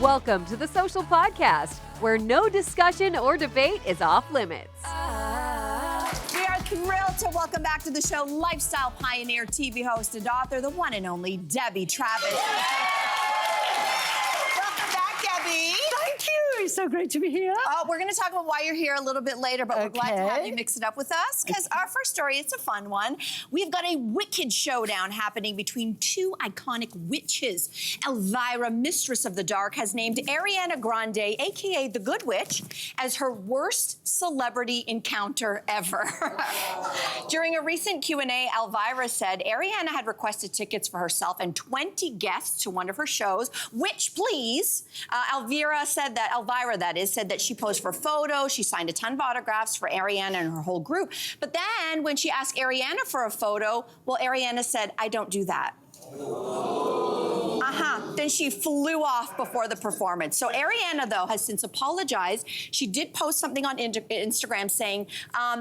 Welcome to the Social Podcast, where no discussion or debate is off limits. We are thrilled to welcome back to the show lifestyle pioneer, TV host, and author, the one and only Debbie Travis. Welcome back, Debbie. Thank you. It's so great to be here. We're going to talk about why you're here a little bit later, but we're glad to have you mix it up with us because our first story, it's a fun one. We've got a wicked showdown happening between two iconic witches. Elvira, Mistress of the Dark, has named Ariana Grande, a.k.a. the Good Witch, as her worst celebrity encounter ever. During a recent Q&A, Elvira said Ariana had requested tickets for herself and 20 guests to one of her shows, which, please, Elvira said that she posed for photos, she signed a ton of autographs for Ariana and her whole group. But then when she asked Ariana for a photo, well, Ariana said, I don't do that. Then she flew off before the performance. So Ariana, though, has since apologized. She did post something on Instagram saying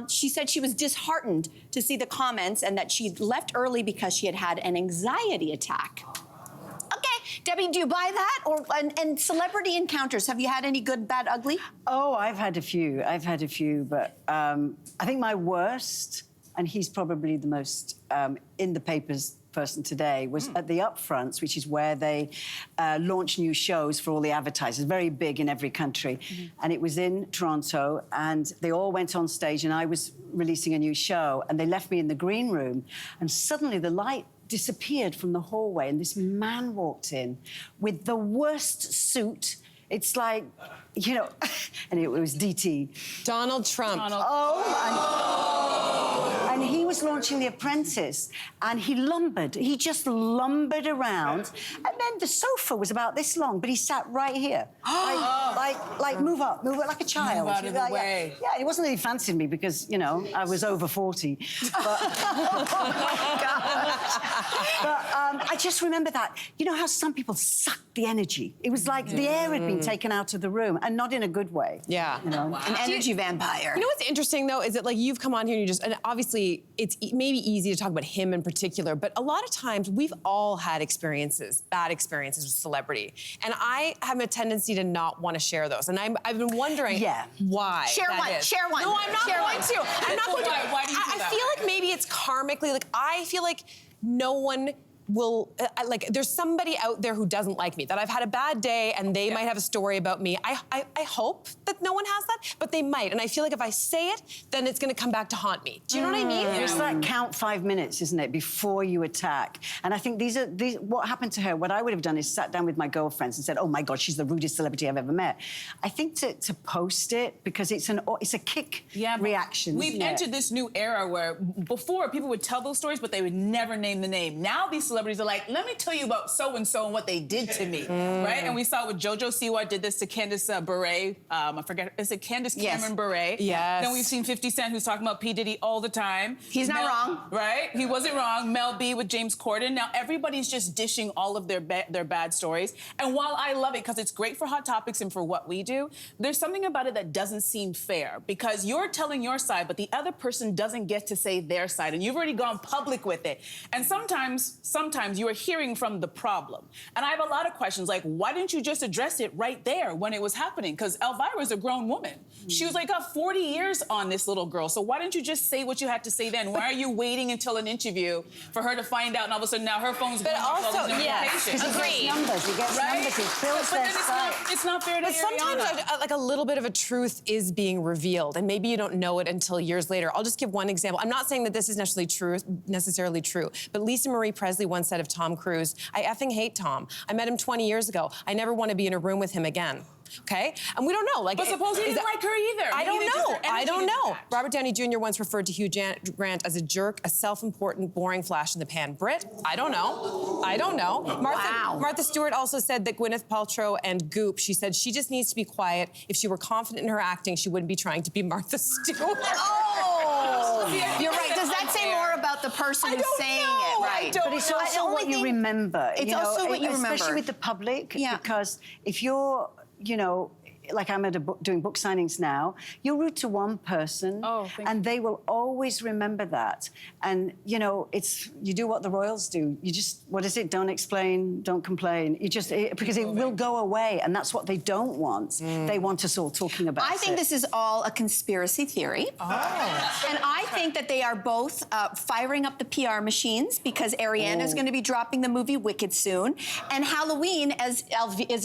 she said she was disheartened to see the comments and that she left early because she had had an anxiety attack. Okay, Debbie, do you buy that? And celebrity encounters, have you had any good, bad, ugly? Oh, I've had a few, but I think my worst, and he's probably the most in the papers person today, was at the upfronts, which is where they launch new shows for all the advertisers, very big in every country. And it was in Toronto, and they all went on stage, and I was releasing a new show, and they left me in the green room, and suddenly the light disappeared from the hallway, and this man walked in with the worst suit. It's like, you know, and it was DT. Donald Trump. And he was launching The Apprentice, and he just lumbered around, and then the sofa was about this long, but he sat right here. like move up, like a child. Move out of the way. Yeah, he wasn't really fancying me because, you know, I was over 40. But, I just remember that. You know how some people suck the energy? It was like the air had been taken out of the room, and not in a good way. Yeah. You know? An energy vampire. You know what's interesting, though, is that, like, you've come on here and and obviously it's maybe easy to talk about him in particular, but a lot of times we've all had bad experiences with celebrity. And I have a tendency to not want to share those. And I've been wondering why. Share one. No, I'm not going to. I'm not going to. Why do you do that? I feel like maybe it's karmically, like, I feel like no one will, there's somebody out there who doesn't like me, that I've had a bad day and they might have a story about me. I hope that no one has that, but they might. And I feel like if I say it, then it's gonna come back to haunt me. Do you know what I mean? It's like count 5 minutes, isn't it, before you attack. And I think these what happened to her, what I would have done is sat down with my girlfriends and said, oh my God, she's the rudest celebrity I've ever met. I think to post it, because it's a kick reaction. We've entered this new era where before people would tell those stories, but they would never name the name. Now these celebrities are like, let me tell you about so-and-so and what they did to me, right? And we saw with JoJo Siwa did this to Candace Bure. I forget, is it Candace Cameron Bure? Yes. Then we've seen 50 Cent, who's talking about P. Diddy all the time. He's not wrong. Right? He wasn't wrong. Mel B with James Corden. Now everybody's just dishing all of their bad stories. And while I love it, because it's great for Hot Topics and for what we do, there's something about it that doesn't seem fair, because you're telling your side, but the other person doesn't get to say their side, and you've already gone public with it. And sometimes you are hearing from the problem. And I have a lot of questions, like, why didn't you just address it right there when it was happening? Because Elvira's a grown woman. She was like, got 40 years on this little girl. So why didn't you just say what you had to say then? Why are you waiting until an interview for her to find out, and all of a sudden now her phone's going off all these notifications? He gets numbers, it builds their site. It's not fair to But sometimes, like, a little bit of a truth is being revealed, and maybe you don't know it until years later. I'll just give one example. I'm not saying that this is necessarily true, but Lisa Marie Presley once said of Tom Cruise, I effing hate Tom. I met him 20 years ago. I never want to be in a room with him again. Okay? And we don't know. Like, but suppose he didn't like her either. I don't know. Robert Downey Jr. once referred to Hugh Grant as a jerk, a self-important, boring flash in the pan. Brit? I don't know. Martha Stewart also said that Gwyneth Paltrow and Goop, she said she just needs to be quiet. If she were confident in her acting, she wouldn't be trying to be Martha Stewart. Oh! You're right. Does that say more about the person who's saying it? Right. But it's also what you remember. It's also what you remember. Especially with the public, because if you're, you know, like I'm at doing book signings now, you're rude to one person, and they will always remember that. And, you know, you do what the royals do. You just, what is it? Don't explain, don't complain. You just, because it will go away, and that's what they don't want. They want us all talking about it. I think this is all a conspiracy theory. And I think that they are both firing up the PR machines because Ariana is going to be dropping the movie Wicked soon, and Halloween is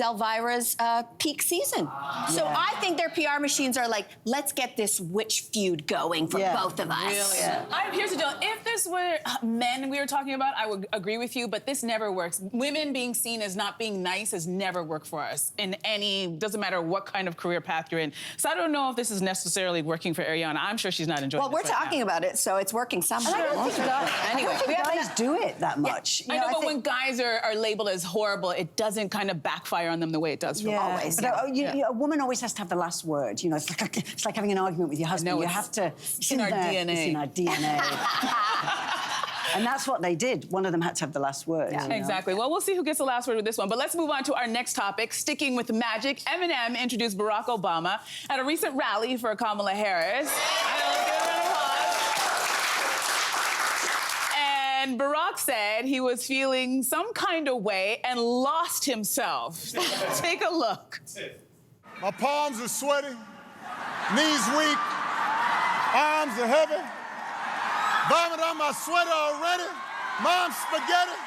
Elvira's peak season. So I think their PR machines are like, let's get this witch feud going for both of us. Really? Yeah. Here's the deal. If this were men we were talking about, I would agree with you, but this never works. Women being seen as not being nice has never worked for us in any, doesn't matter what kind of career path you're in. So I don't know if this is necessarily working for Ariana. I'm sure she's not enjoying it. Well, we're talking about it, so it's working somehow. I don't think guys do it that much. I know, but when guys are labeled as horrible, it doesn't kind of backfire on them the way it does for always. But a woman always has to have the last word. You know, it's like having an argument with your husband. You have to. It's in our DNA. It's in our DNA. And that's what they did. One of them had to have the last word. Yeah, exactly. Well, we'll see who gets the last word with this one. But let's move on to our next topic. Sticking with magic, Eminem introduced Barack Obama at a recent rally for Kamala Harris. And Barack said he was feeling some kind of way and lost himself. Take a look. My palms are sweaty, knees weak, arms are heavy. Vomit on my sweater already. Mom's spaghetti.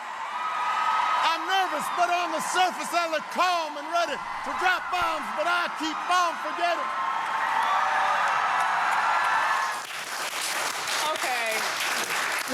I'm nervous, but on the surface I look calm and ready to drop bombs, but I keep on forgetting. Okay.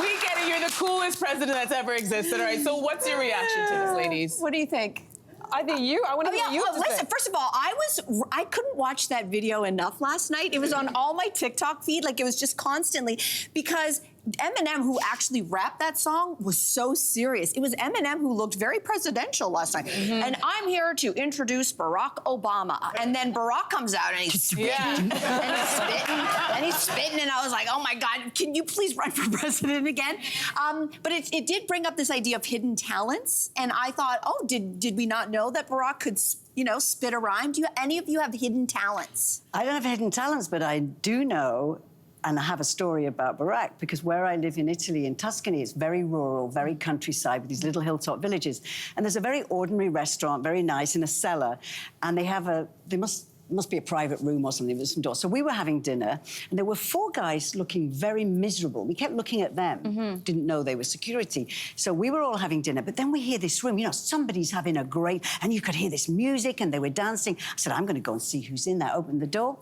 We get it. You're the coolest president that's ever existed. All right, so what's your reaction to this, ladies? What do you think? I think I want to hear you. Listen, first of all, I couldn't watch that video enough last night. It was on all my TikTok feed, like it was just constantly, because Eminem, who actually rapped that song, was so serious. It was Eminem who looked very presidential last night. And I'm here to introduce Barack Obama. And then Barack comes out and he's spitting, and he's spitting, and I was like, oh my God, can you please run for president again? But it did bring up this idea of hidden talents, and I thought, oh, did we not know that Barack could, you know, spit a rhyme? Do any of you have hidden talents? I don't have hidden talents, but I do know, and I have a story about Barack, because where I live in Italy, in Tuscany, it's very rural, very countryside with these little hilltop villages. And there's a very ordinary restaurant, very nice, in a cellar. And they have they must be a private room or something with some doors. So we were having dinner, and there were 4 guys looking very miserable. We kept looking at them, didn't know they were security. So we were all having dinner, but then we hear this room, you know, somebody's having a great, and you could hear this music, and they were dancing. I said, I'm going to go and see who's in there. Opened the door.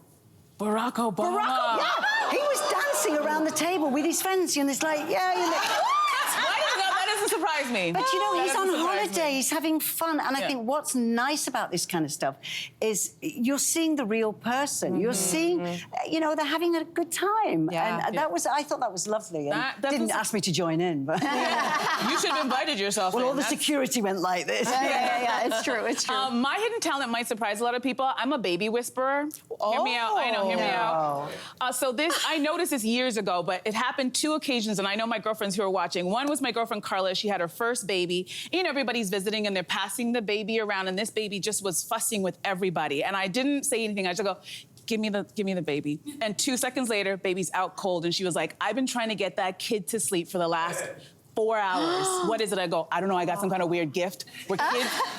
Barack Obama. Barack Obama. Yeah, he was dancing around the table with his friends, and it's like, yeah, you know. That doesn't surprise me. But you know, he's on holiday, he's having fun. And I think what's nice about this kind of stuff is you're seeing the real person. You're seeing, you know, they're having a good time. And that was, I thought that was lovely. And didn't ask me to join in, but. You should have invited yourself Well, in. all the security went like this. Yeah, it's true, it's true. My hidden talent might surprise a lot of people. I'm a baby whisperer. Hear me out, I know, hear me out. So I noticed this years ago, but it happened 2 occasions, and I know my girlfriends who are watching. One was my girlfriend Carla. She had her first baby. You know, everybody's visiting, and they're passing the baby around, and this baby just was fussing with everybody. And I didn't say anything. I just go, give me the baby. And 2 seconds later, baby's out cold, and she was like, I've been trying to get that kid to sleep for the last 4 hours. What is it? I go, I don't know, I got some kind of weird gift where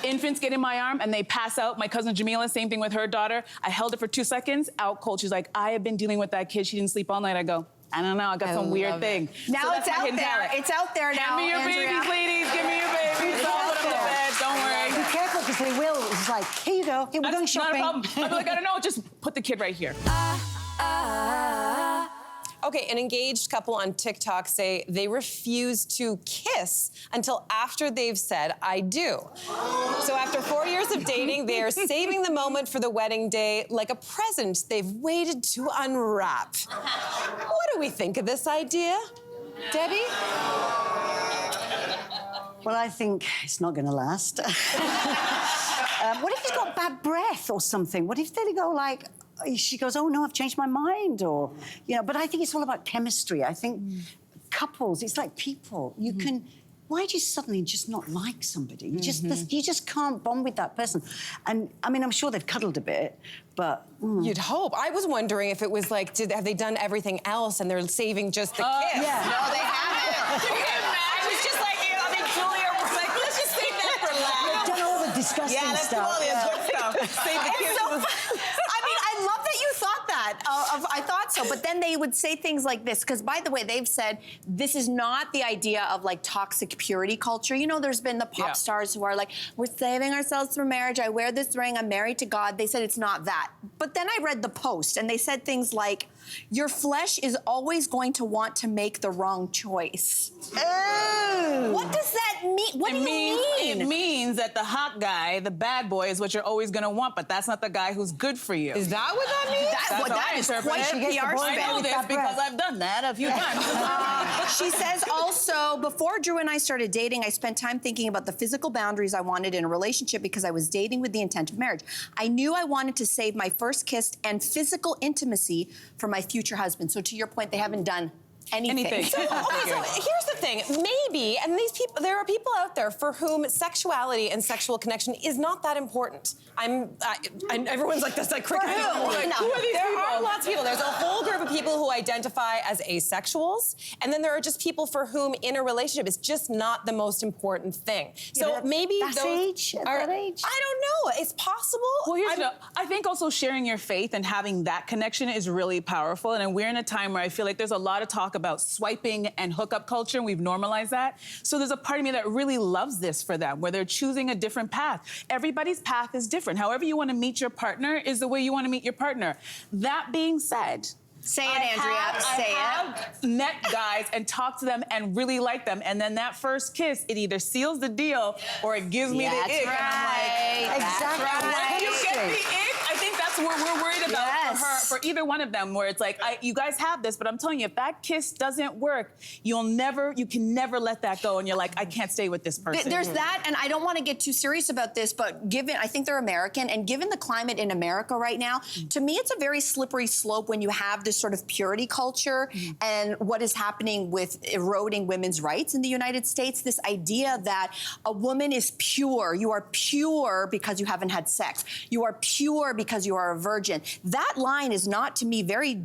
infants get in my arm and they pass out. My cousin Jamila, same thing with her daughter. I held it for 2 seconds, out cold. She's like, I have been dealing with that kid. She didn't sleep all night. I go, I don't know, I got some weird thing. Now so it's out there. It's out there now, Give me your Andrea. babies, ladies. Give me your babies. I'll put them to bed. Don't worry. Be careful, because they will. It's like, here you go. Here, we're going shopping. Not a problem. I'll be like, I don't know, just put the kid right here. Okay, an engaged couple on TikTok say they refuse to kiss until after they've said, I do. So after 4 years of dating, they are saving the moment for the wedding day like a present they've waited to unwrap. What do we think of this idea? Debbie? Well, I think it's not going to last. What if he's got bad breath or something? What if they go like, she goes, oh no, I've changed my mind, or, you know, but I think it's all about chemistry. I think couples, it's like people. You can why do you suddenly just not like somebody? You just can't bond with that person. And I mean, I'm sure they've cuddled a bit, but you'd hope. I was wondering if it was like, have they done everything else and they're saving just the kiss? Yeah. No, they haven't. I was just like, I think Julia was like, let's just save that for last. They've done all the disgusting Let's do all stuff. the good stuff. Save the kiss. I mean, I love that you thought that. I thought so, but then they would say things like this, because by the way, they've said this is not the idea of like toxic purity culture. You know, there's been the pop stars who are like, we're saving ourselves for marriage. I wear this ring. I'm married to God. They said it's not that. But then I read the post and they said things like, your flesh is always going to want to make the wrong choice. Oh. What does that mean? What do you mean? It means that the hot guy, the bad boy, is what you're always going to want, but that's not the guy who's good for you. Is that what that means? That is quite She gets the PR boy spin. I know this because I've done that a few times. She says also, before Drew and I started dating, I spent time thinking about the physical boundaries I wanted in a relationship because I was dating with the intent of marriage. I knew I wanted to save my first kiss and physical intimacy for my future husband. So to your point, they haven't done anything. So here's the thing. Maybe, and these people, there are people out there for whom sexuality and sexual connection is not that important. Everyone's like this, like cricket. who? Like, Who are these there are lots of people. There's a whole group of people who identify as asexuals, and then there are just people for whom in a relationship it's just not the most important thing. So maybe that age. I don't know. It's possible. Well, I think also sharing your faith and having that connection is really powerful. And we're in a time where I feel like there's a lot of talk about swiping and hookup culture, and we've normalized that. So there's a part of me that really loves this for them, where they're choosing a different path. Everybody's path is different. However you want to meet your partner is the way you want to meet your partner. That being said, Say it, Andrea. Say it. I have met guys and talked to them and really like them, and then that first kiss, it either seals the deal or it gives me the ick. That's right. And I'm like, Exactly. when you get the ick, I think that's what we're worried about for either one of them, where it's like, you guys have this, but I'm telling you, if that kiss doesn't work, you can never let that go, and you're like, I can't stay with this person. There's that, and I don't want to get too serious about this, but I think they're American, and given the climate in America right now, to me, it's a very slippery slope when you have this sort of purity culture and what is happening with eroding women's rights in the United States. This idea that a woman is pure. You are pure because you haven't had sex. You are pure because you are a virgin. That line is not, to me, very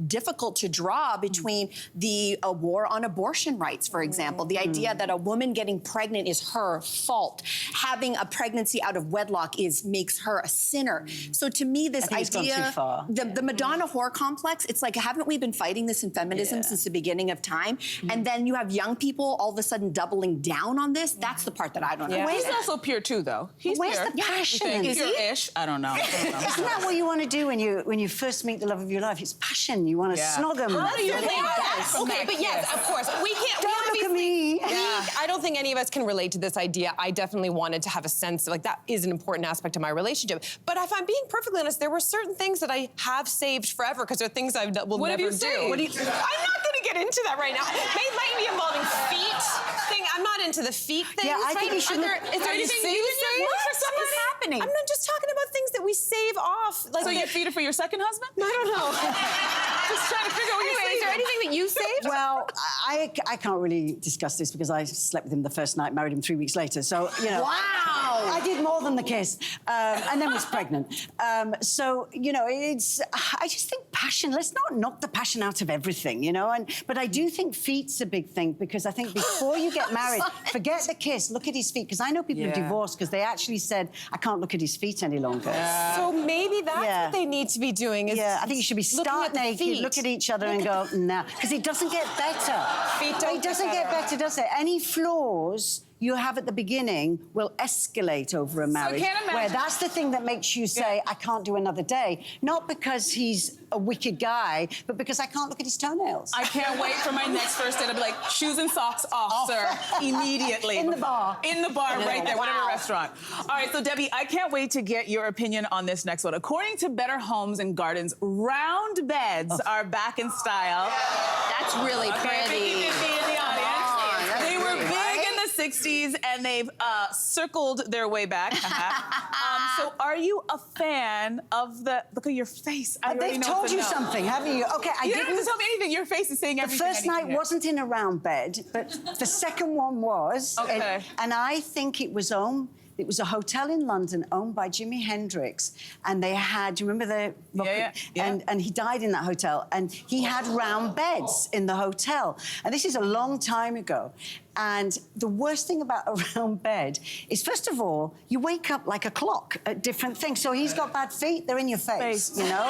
difficult to draw between the war on abortion rights, for example. The idea that a woman getting pregnant is her fault. Having a pregnancy out of wedlock makes her a sinner. So to me, this idea, it's gone too far. The Madonna whore complex, it's like, haven't we been fighting this in feminism since the beginning of time? And then you have young people all of a sudden doubling down on this. That's the part that I don't know. He's also pure too, though. He's Where's pure. the passion? He's pure-ish. I don't know. Isn't that what you want to do when you first meet the love of your life? It's passion. You want to snog them. How do you relate that from Okay, that but yes, kiss? of course. We can't. Don't look at me. I don't think any of us can relate to this idea. I definitely wanted to have a sense of, like, that is an important aspect of my relationship. But if I'm being perfectly honest, there were certain things that I have saved forever because they're things I will What have never you do. saved? I'm not going to get into that right now. It might be involving feet thing. I'm not into the feet thing. Yeah, I think you shouldn't- Is there anything you say? What is happening? I'm not just talking about things that we save off. Like So your feet are for your second husband? I don't know. Just trying to figure out what you're Anyway, is there anything that you saved? Well, I can't really discuss this because I slept with him the first night, married him 3 weeks later. So, you know. Wow. I did more than the kiss. And then was pregnant. So, you know, I just think passion, let's not knock the passion out of everything, you know? But I do think feet's a big thing because I think before you get married, forget the kiss, look at his feet. Because I know people who divorced because they actually said, I can't look at his feet any longer. So maybe that's what they need to be doing. Is I think you should be start naked, feet. look at each other and go, nah. Because it doesn't get better. It doesn't get better, does it? Any flaws you have at the beginning will escalate over a marriage. can't imagine- Where that's the thing that makes you say, I can't do another day. Not because he's a wicked guy, but because I can't look at his toenails. I can't wait for my next first date. I'll be like, shoes and socks off, sir, immediately. In the bar. In the bar, right there, whatever Wow. restaurant. All right, so Debbie, I can't wait to get your opinion on this next one. According to Better Homes and Gardens, round beds are back in style. That's really Okay, pretty. 50-50 in the audience. They were big in the 60s, and they've circled their way back. So are you a fan of the... Look at your face. I already They've know told it's a you no. something, haven't you? Okay, You don't have to tell me anything. Your face is saying The everything. first night wasn't in a round bed, but the second one was. Okay. And I think it was a hotel in London owned by Jimi Hendrix, and they had, do you remember the... Yeah. And he died in that hotel, and he had round beds in the hotel. And this is a long time ago. And the worst thing about a round bed is, first of all, you wake up like a clock at different things. So he's got bad feet, they're in your face. You know?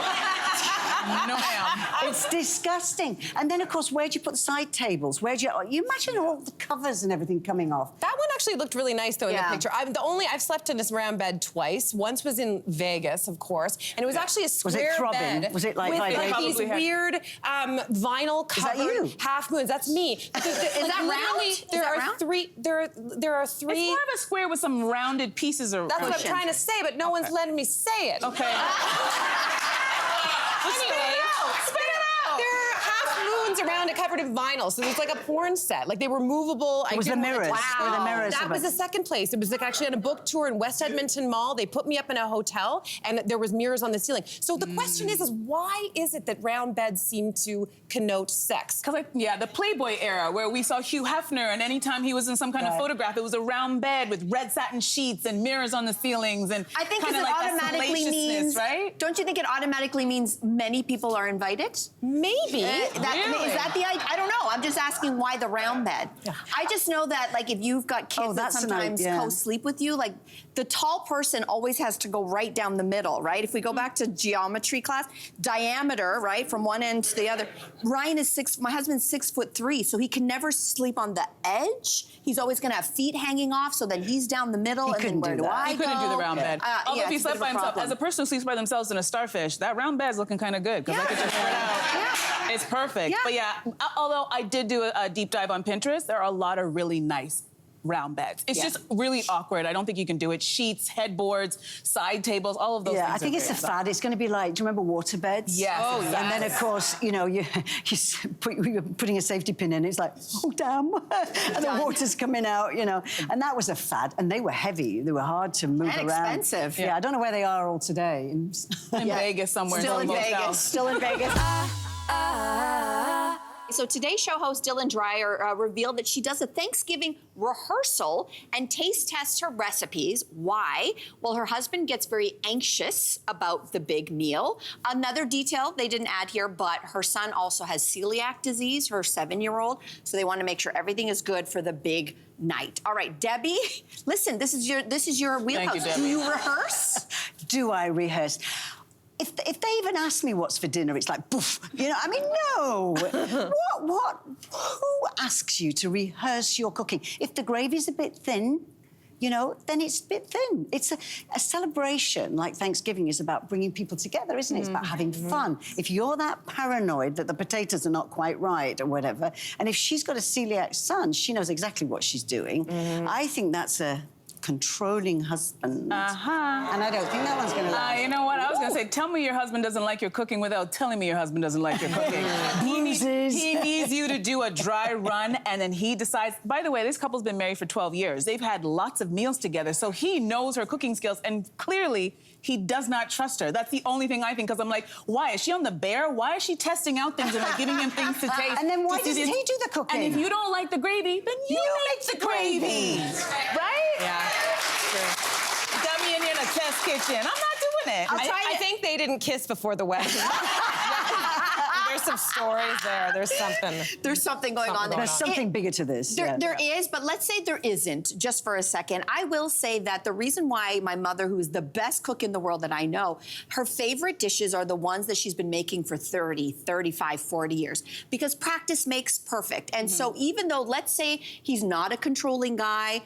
No, ma'am. It's disgusting. And then, of course, where'd you put the side tables? Where'd you imagine all the covers and everything coming off? That one actually looked really nice, though, in the picture. I've slept in this round bed twice. Once was in Vegas, of course, and it was actually a square Was it throbbing? bed. Was it like with these Probably weird vinyl covered you? half moons? That's me. Is that round? There Is that are round? three. There are three. It's more of a square with some rounded pieces of... That's what I'm trying to say, but no one's letting me say it. Okay. Anyway, Spit it out! there are half moons around it covered in vinyl, so it's like a porn set. Like they were movable. It was the mirrors. They were the mirrors That of was it. the second place. It was like actually on a book tour in West Edmonton Mall. They put me up in a hotel, and there was mirrors on the ceiling. So the question is why is it that round beds seem to connote sex? Because, the Playboy era, where we saw Hugh Hefner, and anytime he was in some kind of photograph, it was a round bed with red satin sheets and mirrors on the ceilings, and I think kinda it like that automatically means, salaciousness, right? Don't you think it automatically means many people are invited? Maybe. Is that the idea? I don't know. I'm just asking why the round bed. Yeah. I just know that, like, if you've got kids that that's sometimes co-sleep with you, like, the tall person always has to go right down the middle, right? If we go back to geometry class, diameter, right, from one end to the other. Ryan is my husband's 6'3", so he can never sleep on the edge. He's always going to have feet hanging off, so then he's down the middle, and then where do I He couldn't do the round bed. Although if he it's a slept bit of by a himself, problem. as a person who sleeps by themselves in a starfish, that round bed's looking kind of good, because I could just spread out. Yeah. It's perfect. Yeah. But although I did do a deep dive on Pinterest, there are a lot of really nice round beds. It's just really awkward. I don't think you can do it. Sheets, headboards, side tables, all of those things. I think it's a fad. It's going to be like, do you remember water beds? Yes. Oh, And then, of course, you're putting a safety pin in. It's like, oh, damn. And the water's coming out, And that was a fad. And they were heavy. They were hard to move And around. expensive. Yeah, I don't know where they are all today. In Vegas somewhere. Still in some Vegas. motel. Still in Vegas. So today's show host, Dylan Dreyer, revealed that she does a Thanksgiving rehearsal and taste tests her recipes. Why? Well, her husband gets very anxious about the big meal. Another detail they didn't add here, but her son also has celiac disease, her 7-year-old, so they want to make sure everything is good for the big night. All right, Debbie, listen, this is your wheelhouse. Thank you, Debbie. Do you rehearse? Do I rehearse? If they even ask me what's for dinner, it's like, poof. No. Who asks you to rehearse your cooking? If the gravy's a bit thin, then it's a bit thin. It's a celebration, like Thanksgiving is about bringing people together, isn't it? It's about having fun. If you're that paranoid that the potatoes are not quite right or whatever, and if she's got a celiac son, she knows exactly what she's doing. I think that's a controlling husband. And I don't think that one's going to last. You know what? I was going to say, tell me your husband doesn't like your cooking without telling me your husband doesn't like your cooking. He needs you to do a dry run, and then he decides... By the way, this couple's been married for 12 years. They've had lots of meals together, so he knows her cooking skills, and clearly he does not trust her. That's the only thing I think, because I'm like, why? Is she on the bear? Why is she testing out things and giving him things to taste? And then why doesn't he do the cooking? And if you don't like the gravy, then you make the gravy. Right? Yeah. Sure. Got me in here in a test kitchen. I'm not doing it. I think they didn't kiss before the wedding. There's some stories there. There's something Going on there. There's something bigger to this. There is, but let's say there isn't, just for a second. I will say that the reason why my mother, who is the best cook in the world that I know, her favorite dishes are the ones that she's been making for 30, 35, 40 years. Because practice makes perfect. And so even though, let's say he's not a controlling guy,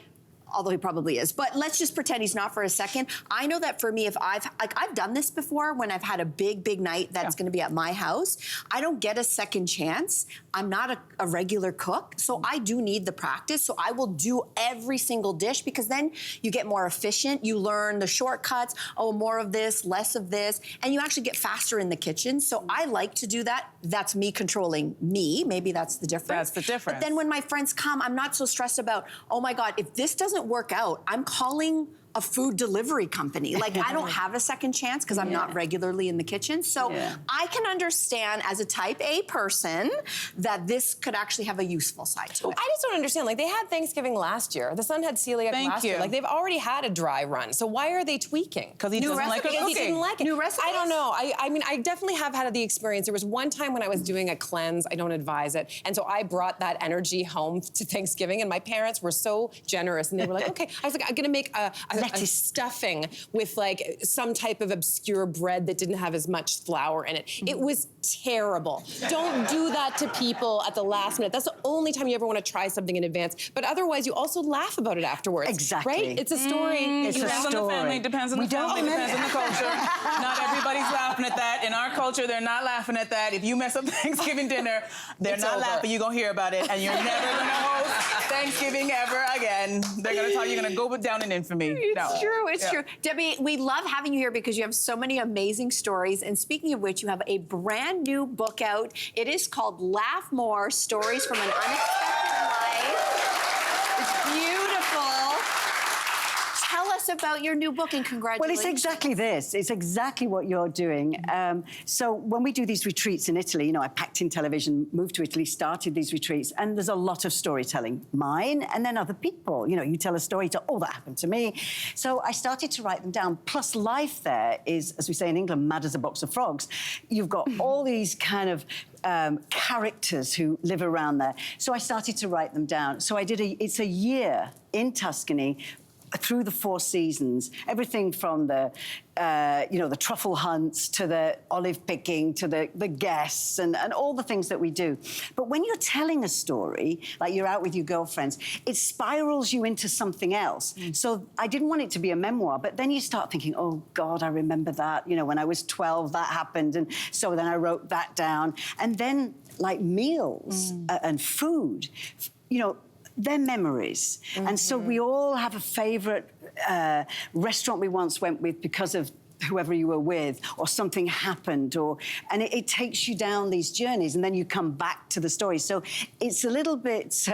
although he probably is. But let's just pretend he's not for a second. I know that for me, if I've done this before when I've had a big night that's going to be at my house, I don't get a second chance. I'm not a regular cook, so I do need the practice. So I will do every single dish because then you get more efficient. You learn the shortcuts. Oh, more of this, less of this, and you actually get faster in the kitchen. So I like to do that. That's me controlling me. Maybe that's the difference. That's the difference. But then when my friends come, I'm not so stressed about, oh my God, if this doesn't work out, I'm calling a food delivery company. Like, I don't have a second chance because I'm not regularly in the kitchen. So I can understand as a type A person that this could actually have a useful side to it. I just don't understand. Like, they had Thanksgiving last year. The son had celiac last year. Like, they've already had a dry run. So why are they tweaking? Because he doesn't like cooking. He didn't like it. New recipes? I don't know. I mean, I definitely have had the experience. There was one time when I was doing a cleanse. I don't advise it. And so I brought that energy home to Thanksgiving, and my parents were so generous. And they were like, okay. I was like, I'm going to make a stuffing with, like, some type of obscure bread that didn't have as much flour in it. It was terrible. Don't do that to people at the last minute. That's the only time you ever want to try something in advance. But otherwise, you also laugh about it afterwards. Exactly. Right? It's a story. It's a Depends on the family, depends on the family, depends on the culture. Not everybody's laughing at that. In our culture, they're not laughing at that. If you mess up Thanksgiving dinner, they're not laughing. You're going to hear about it, and you're never going to host Thanksgiving ever again. They're going to tell you you're going to go down in infamy. It's true. It's true. Debbie, we love having you here because you have so many amazing stories. And speaking of which, you have a brand new book out. It is called Laugh More, Stories from an Unexpected Life. It's beautiful. Tell us about your new book and congratulations. Well, it's exactly this. It's exactly what you're doing. So when we do these retreats in Italy, you know, I packed in television, moved to Italy, started these retreats, and there's a lot of storytelling. Mine and then other people. You know, you tell a story to, oh, that happened to me. So I started to write them down. Plus life there is, as we say in England, mad as a box of frogs. You've got all these kind of characters who live around there. So I started to write them down. So I did it's a year in Tuscany through the 4 seasons, everything from the, you know, the truffle hunts to the olive picking to the guests and all the things that we do. But when you're telling a story, like you're out with your girlfriends, it spirals you into something else. So I didn't want it to be a memoir, but then you start thinking, oh, God, I remember that. You know, when I was 12, that happened. And so then I wrote that down. And then, like, meals and food, you know, they're memories. And so we all have a favourite restaurant we once went with because of whoever you were with, or something happened, and it takes you down these journeys, and then you come back to the story. So it's a little bit,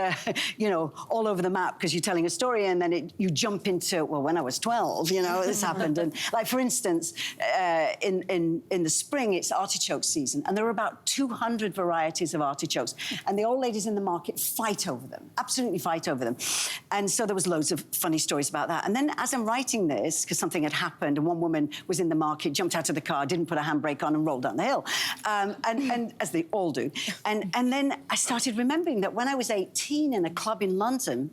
you know, all over the map because you're telling a story, and then you jump into, well, when I was 12, you know, this happened. And like, for instance, in the spring, it's artichoke season, and there are about 200 varieties of artichokes, and the old ladies in the market fight over them, absolutely fight over them. And so there was loads of funny stories about that. And then as I'm writing this, because something had happened, and one woman was in the market, jumped out of the car, didn't put a handbrake on, and rolled down the hill, and as they all do. And then I started remembering that when I was 18 in a club in London,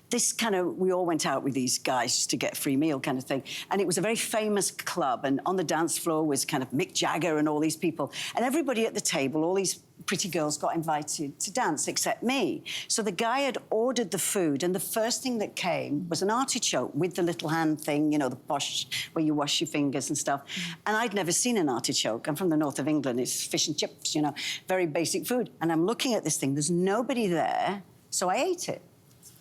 this kind of, we all went out with these guys just to get a free meal kind of thing. And it was a very famous club, and on the dance floor was kind of Mick Jagger and all these people. And everybody at the table, all these pretty girls got invited to dance except me. So the guy had ordered the food, and the first thing that came was an artichoke with the little hand thing, you know, the posh, where you wash your fingers and stuff. And I'd never seen an artichoke. I'm from the north of England. It's fish and chips, you know, very basic food. And I'm looking at this thing. There's nobody there, so I ate it.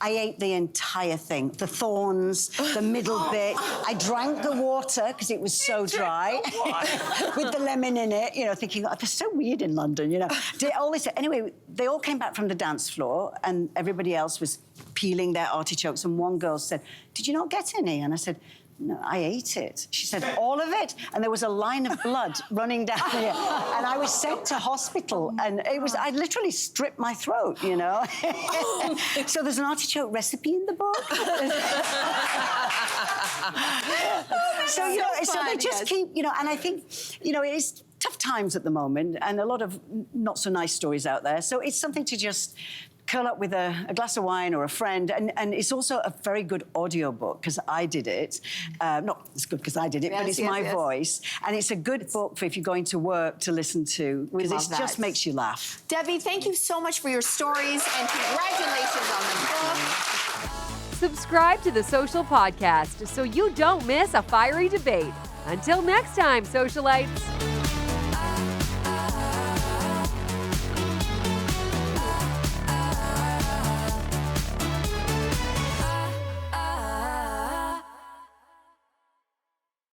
I ate the entire thing, the thorns, the middle bit. I drank the water because it was so dry, with the lemon in it, you know, thinking, oh, they're so weird in London, you know. Did all this. Anyway, they all came back from the dance floor, and everybody else was peeling their artichokes, and one girl said, "Did you not get any?" And I said, "No, I ate it." She said, "All of it?" And there was a line of blood running down here. And I was sent to hospital, and I literally stripped my throat, you know. So there's an artichoke recipe in the book. So, you know, so they just keep, you know, and I think, you know, it's tough times at the moment, and a lot of not so nice stories out there. So it's something to just curl up with a glass of wine or a friend. And it's also a very good audiobook, because I did it. Not as good because I did it, but it's my voice. And it's a good book for if you're going to work to listen to, because it just makes you laugh. Debbie, thank you so much for your stories, and congratulations on the book. Subscribe to the Social Podcast so you don't miss a fiery debate. Until next time, socialites.